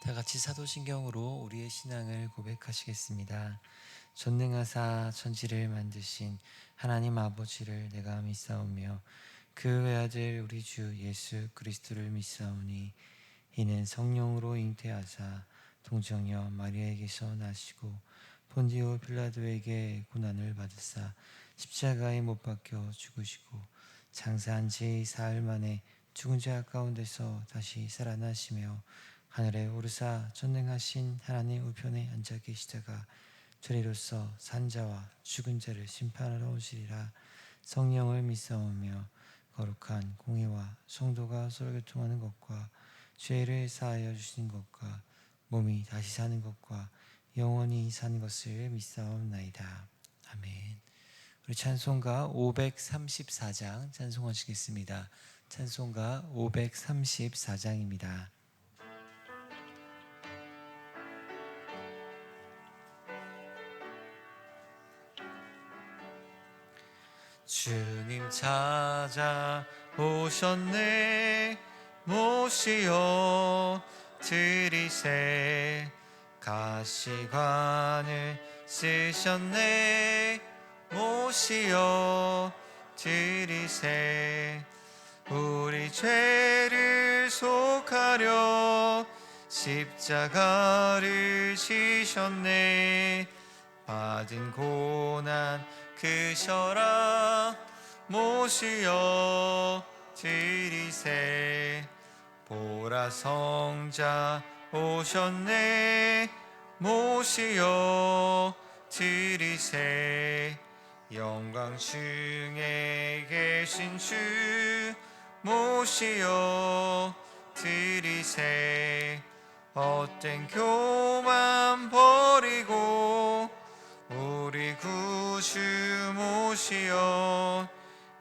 다 같이 사도신경으로 우리의 신앙을 고백하시겠습니다. 전능하사 천지를 만드신 하나님 아버지를 내가 믿사오며 그 외아들 우리 주 예수 그리스도를 믿사오니 이는 성령으로 잉태하사 동정녀 마리아에게서 나시고 본디오 빌라도에게 고난을 받으사 십자가에 못 박혀 죽으시고 장사한 지 사흘 만에 죽은 자 가운데서 다시 살아나시며 하늘에 오르사 전능하신 하나님 우편에 앉아 계시다가 저리로서 산자와 죽은 자를 심판하러 오시리라. 성령을 믿사오며 거룩한 공의와 성도가 서로 교통하는 것과 죄를 사하여 주시는 것과 몸이 다시 사는 것과 영원히 사는 것을 믿사옵나이다. 아멘. 우리 찬송가 534장 찬송하시겠습니다. 찬송가 534장입니다. 주님 찾아오셨네. 모시어 들이세. 가시관을 쓰셨네. 모시어 들이세. 우리 죄를 속하려 십자가를 지셨네. 받은 고난 크셔라. 모시어 들이세. 보라 성자 오셨네. 모시어 들이세. 영광 중에 계신 주 모시어 들이세. 헛된 교만 버리고 우리 구주 모시어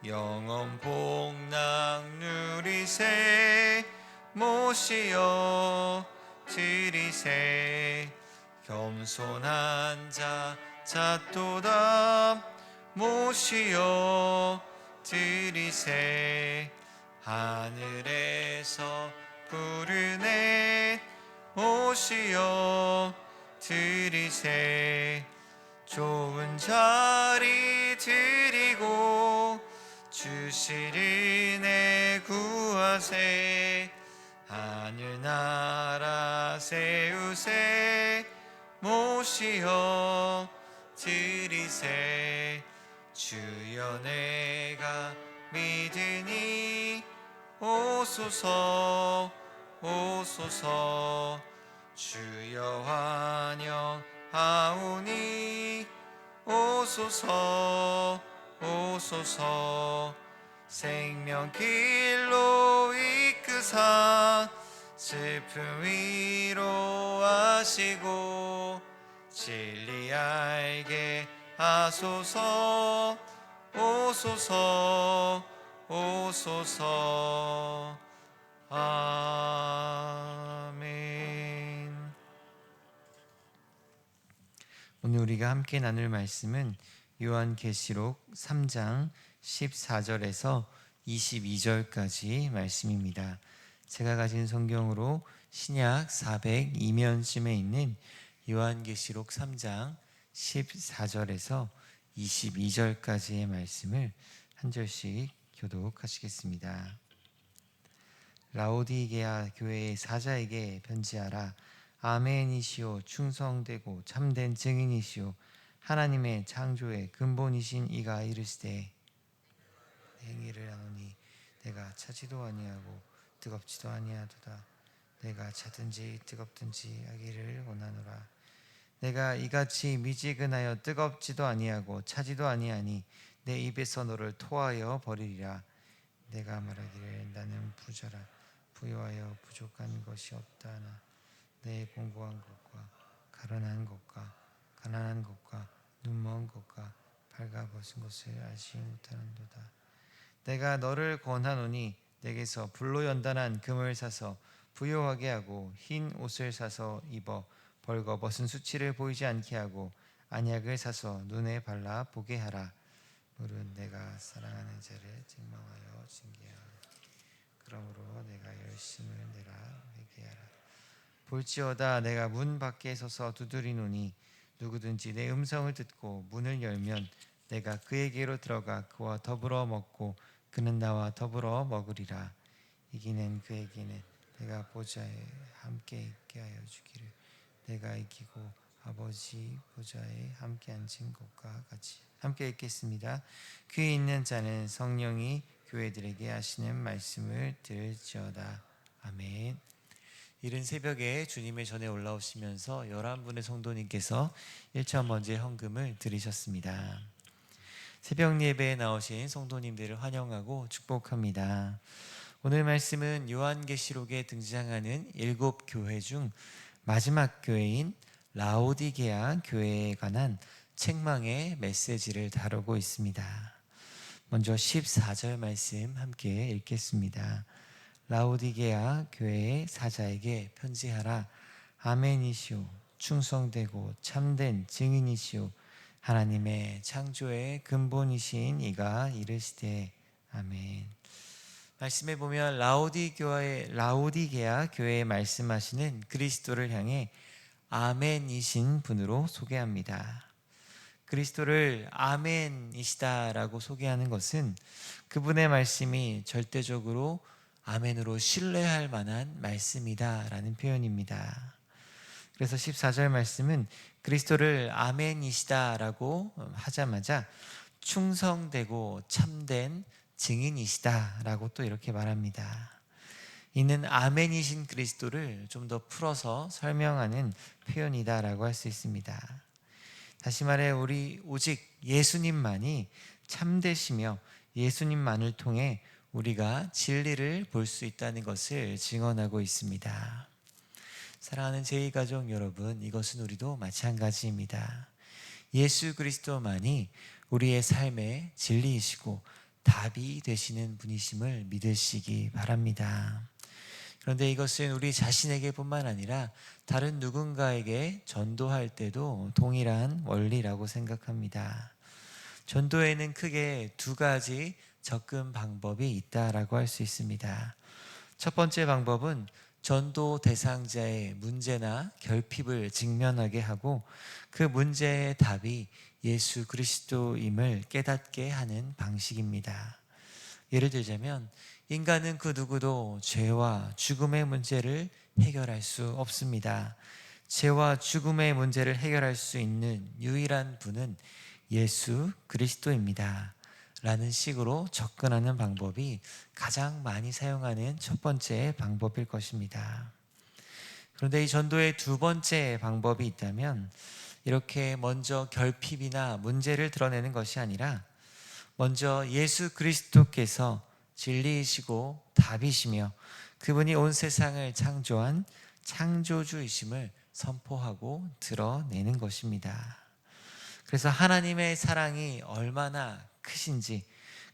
영원 복락 누리세. 모시어 들이세. 겸손한 자 찾도다. 모시어 들이세. 하늘에서 부르네. 모시어 들이세. 좋은 자리 드리고 주실 은혜 구하세. 하늘나라 세우세. 모시어 들이세. 주여 내가 믿으니 오소서 오소서. 주여 환영하오니 오소서 오소서. 생명길로 이끄사 슬픔 위로하시고 진리 알게 하소서. 오소서 오소서. 아멘. 오늘 우리가 함께 나눌 말씀은 요한계시록 3장 14절에서 22절까지 말씀입니다. 제가 가진 성경으로 신약 402면쯤에 있는 요한계시록 3장 14절에서 22절까지의 말씀을 한 절씩 교독하시겠습니다. 라오디게아 교회의 사자에게 편지하라. 아멘이시오. 충성되고 참된 증인이시오. 하나님의 창조의 근본이신 이가 이르시되 행위를 하노니 내가 차지도 아니하고 뜨겁지도 아니하도다. 내가 차든지 뜨겁든지 하기를 원하노라. 내가 이같이 미지근하여 뜨겁지도 아니하고 차지도 아니하니 내 입에서 너를 토하여 버리리라. 내가 말하기를 나는 부자라. 부유하여 부족한 것이 없다나 내 공고한 것과 가련한 것과 가난한 것과 눈먼 것과 발가벗은 것을 알지 못하는도다. 내가 너를 권하노니 내게서 불로 연단한 금을 사서 부요하게 하고 흰 옷을 사서 입어 벌거벗은 수치를 보이지 않게 하고 안약을 사서 눈에 발라 보게 하라. 물은 내가 사랑하는 자를 책망하여 징계하라. 그러므로 내가 열심을 내라 회개하라. 볼지어다 내가 문 밖에 서서 두드리노니 누구든지 내 음성을 듣고 문을 열면 내가 그에게로 들어가 그와 더불어 먹고 그는 나와 더불어 먹으리라. 이기는 그에게는 내가 보좌에 함께 있게 하여 주기를. 내가 이기고 아버지 보좌에 함께 앉은 것과 같이. 함께 읽겠습니다. 귀에 있는 자는 성령이 교회들에게 하시는 말씀을 들을지어다. 아멘. 이른 새벽에 주님의 전에 올라오시면서 11분의 성도님께서 1천 번째 헌금을 드리셨습니다. 새벽 예배에 나오신 성도님들을 환영하고 축복합니다. 오늘 말씀은 요한계시록에 등장하는 7교회 중 마지막 교회인 라오디게아 교회에 관한 책망의 메시지를 다루고 있습니다. 먼저 14절 말씀 함께 읽겠습니다. 라오디게아 교회의 사자에게 편지하라. 아멘이시오. 충성되고 참된 증인이시오. 하나님의 창조의 근본이신 이가 이르시되. 아멘. 말씀에 보면 라오디게아 교회에 말씀하시는 그리스도를 향해 아멘이신 분으로 소개합니다. 그리스도를 아멘이시다라고 소개하는 것은 그분의 말씀이 절대적으로 아멘으로 신뢰할 만한 말씀이다라는 표현입니다. 그래서 14절 말씀은 그리스도를 아멘이시다라고 하자마자 충성되고 참된 증인이시다라고 또 이렇게 말합니다. 이는 아멘이신 그리스도를 좀 더 풀어서 설명하는 표현이다라고 할 수 있습니다. 다시 말해 우리 오직 예수님만이 참되시며 예수님만을 통해 우리가 진리를 볼 수 있다는 것을 증언하고 있습니다. 사랑하는 제2가족 여러분, 이것은 우리도 마찬가지입니다. 예수 그리스도만이 우리의 삶의 진리이시고 답이 되시는 분이심을 믿으시기 바랍니다. 그런데 이것은 우리 자신에게 뿐만 아니라 다른 누군가에게 전도할 때도 동일한 원리라고 생각합니다. 전도에는 크게 두 가지 접근 방법이 있다라고 할 수 있습니다. 첫 번째 방법은 전도 대상자의 문제나 결핍을 직면하게 하고 그 문제의 답이 예수 그리스도임을 깨닫게 하는 방식입니다. 예를 들자면 인간은 그 누구도 죄와 죽음의 문제를 해결할 수 없습니다. 죄와 죽음의 문제를 해결할 수 있는 유일한 분은 예수 그리스도입니다. 라는 식으로 접근하는 방법이 가장 많이 사용하는 첫 번째 방법일 것입니다. 그런데 이 전도의 두 번째 방법이 있다면 이렇게 먼저 결핍이나 문제를 드러내는 것이 아니라 먼저 예수 그리스도께서 진리이시고 답이시며 그분이 온 세상을 창조한 창조주이심을 선포하고 드러내는 것입니다. 그래서 하나님의 사랑이 얼마나 크신지,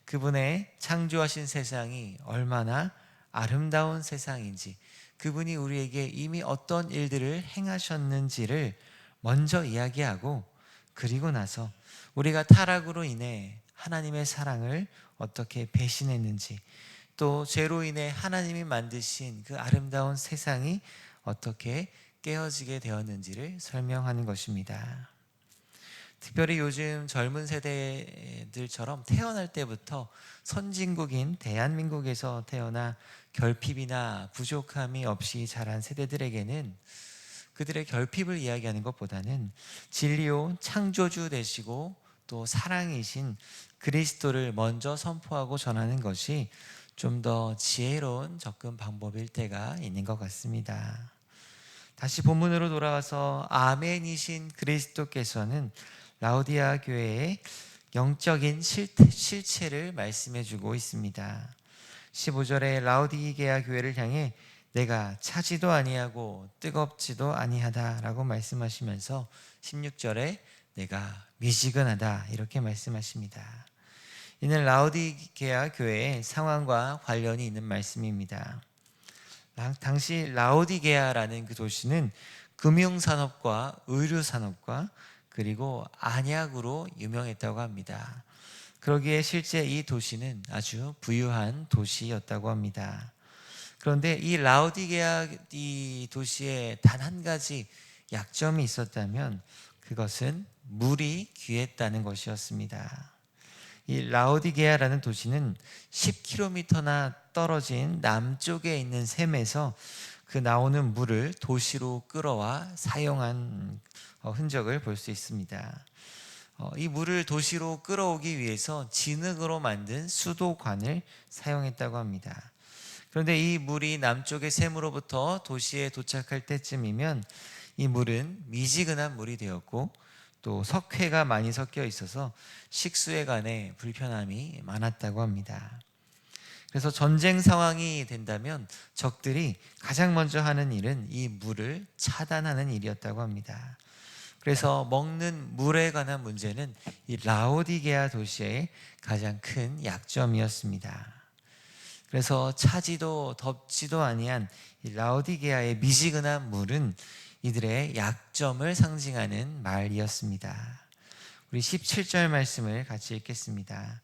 그분의 창조하신 세상이 얼마나 아름다운 세상인지, 그분이 우리에게 이미 어떤 일들을 행하셨는지를 먼저 이야기하고, 그리고 나서 우리가 타락으로 인해 하나님의 사랑을 어떻게 배신했는지, 또 죄로 인해 하나님이 만드신 그 아름다운 세상이 어떻게 깨어지게 되었는지를 설명하는 것입니다. 특별히 요즘 젊은 세대들처럼 태어날 때부터 선진국인 대한민국에서 태어나 결핍이나 부족함이 없이 자란 세대들에게는 그들의 결핍을 이야기하는 것보다는 진리요 창조주 되시고 또 사랑이신 그리스도를 먼저 선포하고 전하는 것이 좀 더 지혜로운 접근 방법일 때가 있는 것 같습니다. 다시 본문으로 돌아와서 아멘이신 그리스도께서는 라오디게아 교회의 영적인 실체를 말씀해 주고 있습니다. 15절에 라오디게아 교회를 향해 내가 차지도 아니하고 뜨겁지도 아니하다라고 말씀하시면서 16절에 내가 미지근하다 이렇게 말씀하십니다. 이는 라오디게아 교회의 상황과 관련이 있는 말씀입니다. 당시 라오디게아라는 그 도시는 금융산업과 의류산업과 그리고 안약으로 유명했다고 합니다. 그러기에 실제 이 도시는 아주 부유한 도시였다고 합니다. 그런데 이 라오디게아 이 도시에 단 한 가지 약점이 있었다면 그것은 물이 귀했다는 것이었습니다. 이 라오디게아라는 도시는 10km나 떨어진 남쪽에 있는 샘에서 그 나오는 물을 도시로 끌어와 사용한 흔적을 볼 수 있습니다. 이 물을 도시로 끌어오기 위해서 진흙으로 만든 수도관을 사용했다고 합니다. 그런데 이 물이 남쪽의 샘으로부터 도시에 도착할 때쯤이면 이 물은 미지근한 물이 되었고 또 석회가 많이 섞여 있어서 식수에 관해 불편함이 많았다고 합니다. 그래서 전쟁 상황이 된다면 적들이 가장 먼저 하는 일은 이 물을 차단하는 일이었다고 합니다. 그래서 먹는 물에 관한 문제는 이 라오디게아 도시의 가장 큰 약점이었습니다. 그래서 차지도 덥지도 아니한 이 라오디게아의 미지근한 물은 이들의 약점을 상징하는 말이었습니다. 우리 17절 말씀을 같이 읽겠습니다.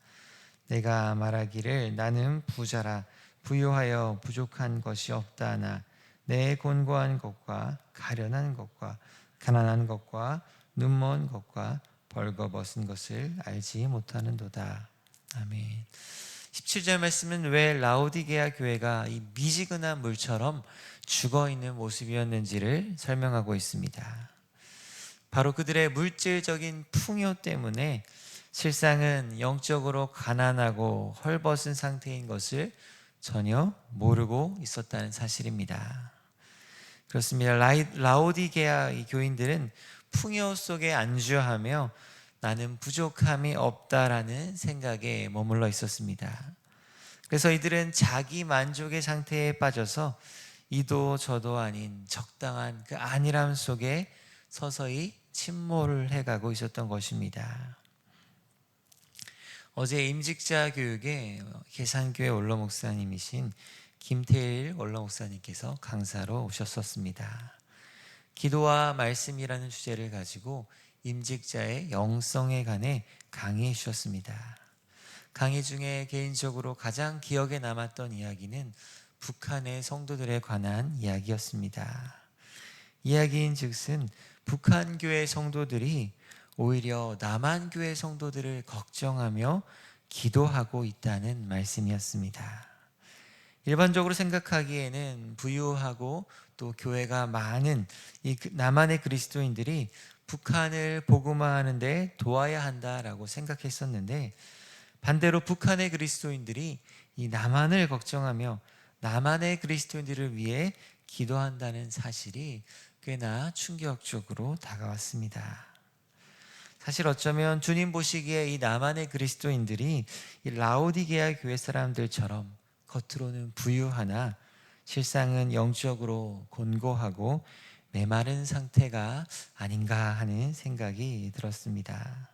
내가 말하기를 나는 부자라 부유하여 부족한 것이 없다 하나 내 곤고한 것과 가련한 것과 가난한 것과 눈먼 것과 벌거벗은 것을 알지 못하는도다. 아멘. 17절 말씀은 왜 라오디게아 교회가 이 미지근한 물처럼 죽어있는 모습이었는지를 설명하고 있습니다. 바로 그들의 물질적인 풍요 때문에 실상은 영적으로 가난하고 헐벗은 상태인 것을 전혀 모르고 있었다는 사실입니다. 그렇습니다. 라오디게아 교인들은 풍요 속에 안주하며 나는 부족함이 없다라는 생각에 머물러 있었습니다. 그래서 이들은 자기 만족의 상태에 빠져서 이도 저도 아닌 적당한 그 안일함 속에 서서히 침몰을 해가고 있었던 것입니다. 어제 임직자 교육에 계산교회 원로 목사님이신 김태일 원로 목사님께서 강사로 오셨었습니다. 기도와 말씀이라는 주제를 가지고 임직자의 영성에 관해 강의해 주셨습니다. 강의 중에 개인적으로 가장 기억에 남았던 이야기는 북한의 성도들에 관한 이야기였습니다. 이야기인 즉슨 북한 교회 성도들이 오히려 남한 교회 성도들을 걱정하며 기도하고 있다는 말씀이었습니다. 일반적으로 생각하기에는 부유하고 또 교회가 많은 이 남한의 그리스도인들이 북한을 복음화하는 데 도와야 한다라고 생각했었는데 반대로 북한의 그리스도인들이 이 남한을 걱정하며 남한의 그리스도인들을 위해 기도한다는 사실이 꽤나 충격적으로 다가왔습니다. 사실 어쩌면 주님 보시기에 이 남한의 그리스도인들이 이 라오디게아 교회 사람들처럼 겉으로는 부유하나 실상은 영적으로 곤고하고 메마른 상태가 아닌가 하는 생각이 들었습니다.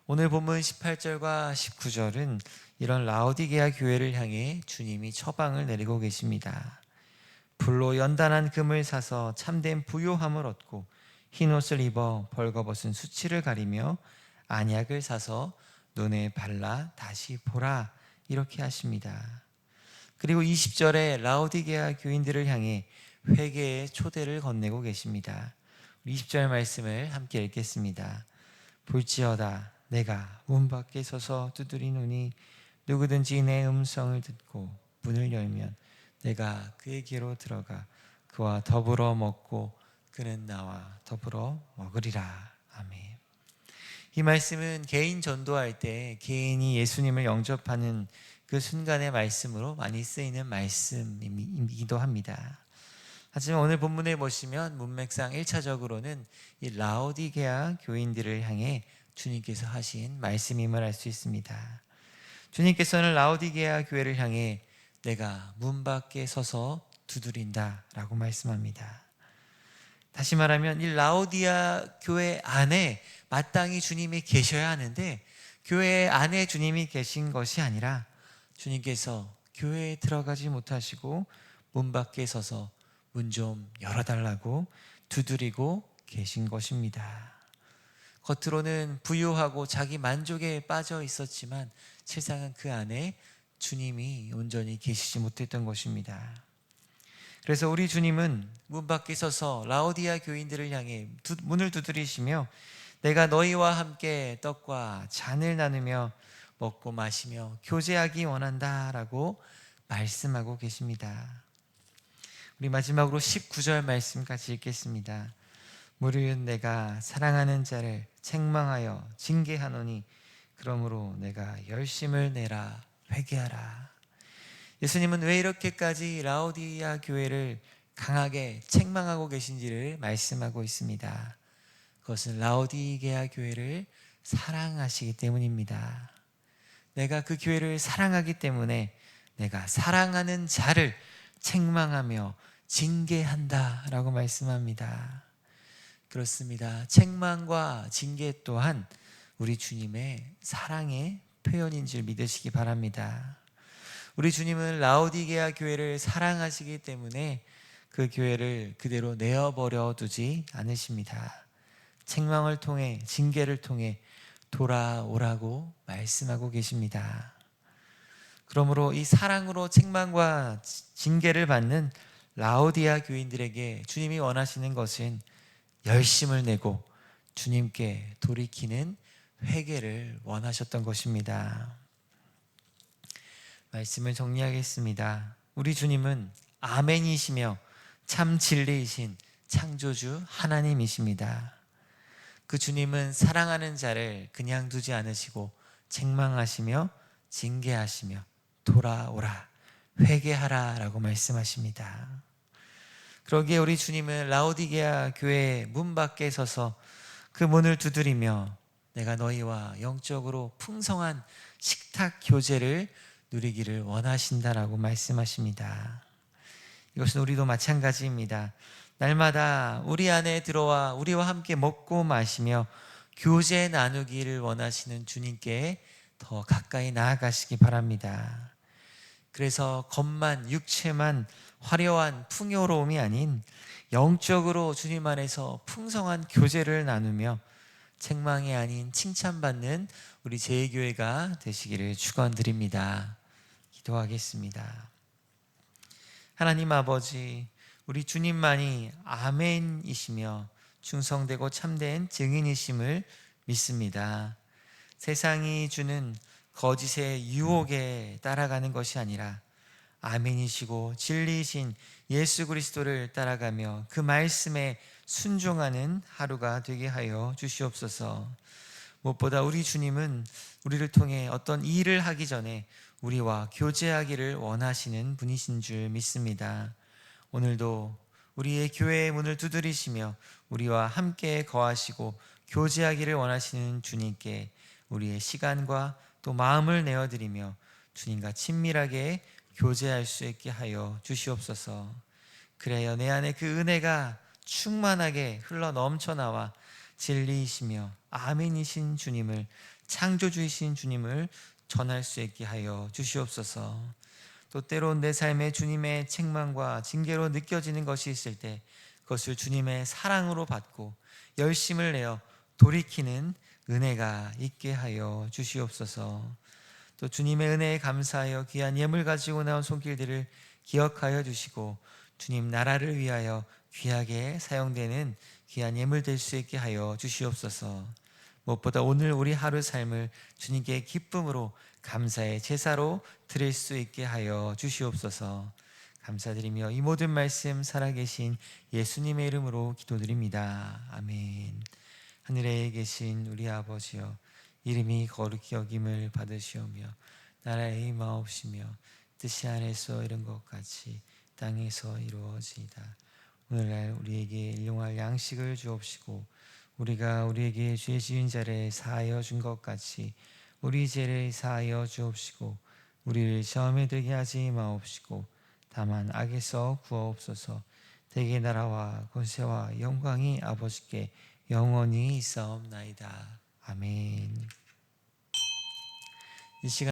오늘 본문 18절과 19절은 이런 라오디게아 교회를 향해 주님이 처방을 내리고 계십니다. 불로 연단한 금을 사서 참된 부요함을 얻고 흰옷을 입어 벌거벗은 수치를 가리며 안약을 사서 눈에 발라 다시 보라 이렇게 하십니다. 그리고 20절에 라오디게아 교인들을 향해 회개의 초대를 건네고 계십니다. 20절 말씀을 함께 읽겠습니다. 볼지어다 내가 문 밖에 서서 두드리노니 누구든지 내 음성을 듣고 문을 열면 내가 그에게로 들어가 그와 더불어 먹고 그는 나와 더불어 먹으리라. 아멘. 이 말씀은 개인 전도할 때 개인이 예수님을 영접하는 그 순간의 말씀으로 많이 쓰이는 말씀이기도 합니다. 하지만 오늘 본문에 보시면 문맥상 1차적으로는 이 라오디게아 교인들을 향해 주님께서 하신 말씀임을 알 수 있습니다. 주님께서는 라오디게아 교회를 향해 내가 문 밖에 서서 두드린다 라고 말씀합니다. 다시 말하면 이 라오디아 교회 안에 마땅히 주님이 계셔야 하는데 교회 안에 주님이 계신 것이 아니라 주님께서 교회에 들어가지 못하시고 문 밖에 서서 문 좀 열어달라고 두드리고 계신 것입니다. 겉으로는 부유하고 자기 만족에 빠져 있었지만 세상은 그 안에 주님이 온전히 계시지 못했던 것입니다. 그래서 우리 주님은 문 밖에 서서 라오디아 교인들을 향해 문을 두드리시며 내가 너희와 함께 떡과 잔을 나누며 먹고 마시며 교제하기 원한다라고 말씀하고 계십니다. 우리 마지막으로 19절 말씀까지 읽겠습니다. 무릇 내가 사랑하는 자를 책망하여 징계하노니 그러므로 내가 열심을 내라 회개하라. 예수님은 왜 이렇게까지 라오디아 교회를 강하게 책망하고 계신지를 말씀하고 있습니다. 그것은 라오디게아 교회를 사랑하시기 때문입니다. 내가 그 교회를 사랑하기 때문에 내가 사랑하는 자를 책망하며 징계한다라고 말씀합니다. 그렇습니다. 책망과 징계 또한 우리 주님의 사랑의 표현인 줄 믿으시기 바랍니다. 우리 주님은 라오디게아 교회를 사랑하시기 때문에 그 교회를 그대로 내어버려 두지 않으십니다. 책망을 통해 징계를 통해 돌아오라고 말씀하고 계십니다. 그러므로 이 사랑으로 책망과 징계를 받는 라오디아 교인들에게 주님이 원하시는 것은 열심을 내고 주님께 돌이키는 회개를 원하셨던 것입니다. 말씀을 정리하겠습니다. 우리 주님은 아멘이시며 참 진리이신 창조주 하나님이십니다. 그 주님은 사랑하는 자를 그냥 두지 않으시고 책망하시며 징계하시며 돌아오라 회개하라 라고 말씀하십니다. 그러기에 우리 주님은 라오디게아 교회 문 밖에 서서 그 문을 두드리며 내가 너희와 영적으로 풍성한 식탁 교제를 누리기를 원하신다라고 말씀하십니다. 이것은 우리도 마찬가지입니다. 날마다 우리 안에 들어와 우리와 함께 먹고 마시며 교제 나누기를 원하시는 주님께 더 가까이 나아가시기 바랍니다. 그래서 겉만 육체만 화려한 풍요로움이 아닌 영적으로 주님 안에서 풍성한 교제를 나누며 책망이 아닌 칭찬받는 우리 제2교회가 되시기를 축원드립니다. 기도하겠습니다. 하나님 아버지, 우리 주님만이 아멘이시며 충성되고 참된 증인이심을 믿습니다. 세상이 주는 거짓의 유혹에 따라가는 것이 아니라 아멘이시고 진리이신 예수 그리스도를 따라가며 그 말씀에 순종하는 하루가 되게 하여 주시옵소서. 무엇보다 우리 주님은 우리를 통해 어떤 일을 하기 전에 우리와 교제하기를 원하시는 분이신 줄 믿습니다. 오늘도 우리의 교회의 문을 두드리시며 우리와 함께 거하시고 교제하기를 원하시는 주님께 우리의 시간과 또 마음을 내어드리며 주님과 친밀하게 교제할 수 있게 하여 주시옵소서. 그래야 내 안에 그 은혜가 충만하게 흘러 넘쳐나와 진리이시며 아멘이신 주님을, 창조주이신 주님을 전할 수 있게 하여 주시옵소서. 또 때론 내 삶에 주님의 책망과 징계로 느껴지는 것이 있을 때 그것을 주님의 사랑으로 받고 열심을 내어 돌이키는 은혜가 있게 하여 주시옵소서. 또 주님의 은혜에 감사하여 귀한 예물 가지고 나온 손길들을 기억하여 주시고 주님 나라를 위하여 귀하게 사용되는 귀한 예물 될 수 있게 하여 주시옵소서. 무엇보다 오늘 우리 하루 삶을 주님께 기쁨으로 감사의 제사로 드릴 수 있게 하여 주시옵소서. 감사드리며 이 모든 말씀 살아계신 예수님의 이름으로 기도드립니다. 아멘. 하늘에 계신 우리 아버지여, 이름이 거룩히 여김을 받으시오며 나라의 임하옵시며 뜻이 하늘에서 이룬 것 같이 땅에서 이루어지이다. 오늘날 우리에게 일용할 양식을 주옵시고 우리가 우리에게 죄 지은 자를 사하여 준 것 같이 우리 죄를 사하여 주옵시고 우리를 시험에 들게 하지 마옵시고 다만 악에서 구하옵소서. 대개 나라와 권세와 영광이 아버지께 영원히 있사옵나이다. 아멘. 이 시간